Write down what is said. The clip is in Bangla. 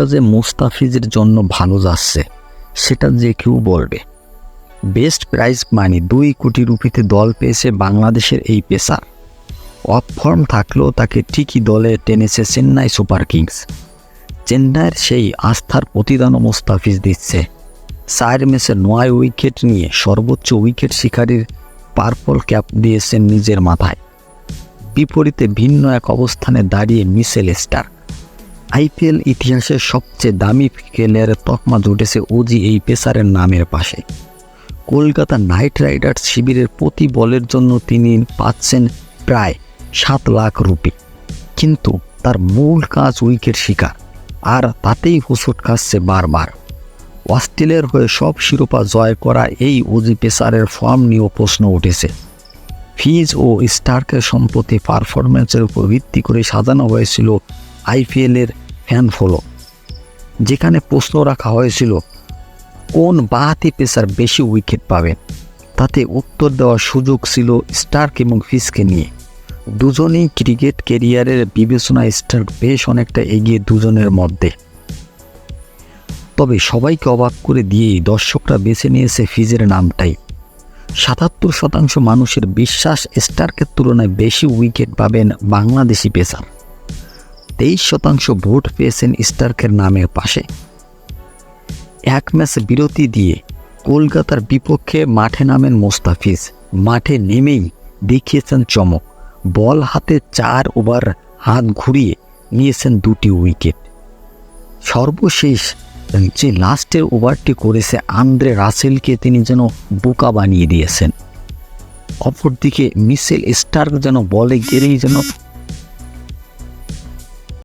দিনটা যে মুস্তাফিজের জন্য ভালো যাচ্ছে সেটা যে কেউ বলবে। বেস্ট প্রাইজ মানি 2 কোটি রুপিতে দল পেয়েছে বাংলাদেশের এই পেসার। অফ ফর্ম থাকলেও তাকে ঠিকই দলে টেনেছে চেন্নাই সুপার কিংস। চেন্নাইয়ের সেই আস্থার প্রতিদানও মুস্তাফিজ দিচ্ছে। 4 ম্যাচে 9 উইকেট নিয়ে সর্বোচ্চ উইকেট শিকারীর পার্পল ক্যাপ দিয়েছেন নিজের মাথায়। বিপরীতে ভিন্ন এক অবস্থানে দাঁড়িয়ে মিচেল স্টার্ক। আইপিএল ইতিহাসের সবচেয়ে দামি খেলোয়াড়ের তকমা জুটেছে ওজি এই পেসারের নামের পাশে। কলকাতা নাইট রাইডার্স শিবিরের প্রতি বলের জন্য তিনি পাচ্ছেন প্রায় 7 লাখ রুপি, কিন্তু তার মূল কাজ উইকেট শিকার, আর তাতেই হোঁচট খাচ্ছে বারবার। অস্ট্রেলিয়ার হয়ে সব শিরোপা জয় করা এই ওজি পেসারের ফর্ম নিয়েও প্রশ্ন উঠেছে। ফিজ ও স্টার্কের সম্প্রতি পারফরম্যান্সের উপর ভিত্তি করে সাজানো হয়েছিল আইপিএলের ফ্যান ফলো, যেখানে প্রশ্ন রাখা হয়েছিল কোন বাঁহাতি পেসার বেশি উইকেট পাবেন। তাতে উত্তর দেওয়ার সুযোগ ছিল স্টার্ক এবং ফিজকে নিয়ে। দুজনেই ক্রিকেট ক্যারিয়ারের বিবেচনায় স্টার্ক বেশ অনেকটা এগিয়ে দুজনের মধ্যে। তবে সবাইকে অবাক করে দিয়েই দর্শকরা বেছে নিয়েছে ফিজের নামটাই। 77% মানুষের বিশ্বাস স্টার্কের তুলনায় বেশি উইকেট পাবেন বাংলাদেশি পেসার। 23% ভোট পেয়েছেন স্টার্কের নামের পাশে। 1 ম্যাচ বিরতি দিয়ে কলকাতার বিপক্ষে মাঠে নামেন মুস্তাফিজ। মাঠে নেমেই দেখিয়েছেন চমক। বল হাতে 4 ওভার হাত ঘুরিয়ে নিয়েছেন 2টি উইকেট। সর্বশেষ যে লাস্টের ওভারটি করেছে আন্দ্রে রাসেলকে তিনি যেন বোকা বানিয়ে দিয়েছেন। অপরদিকে মিচেল স্টার্ক যেন বলে গেলেই যেন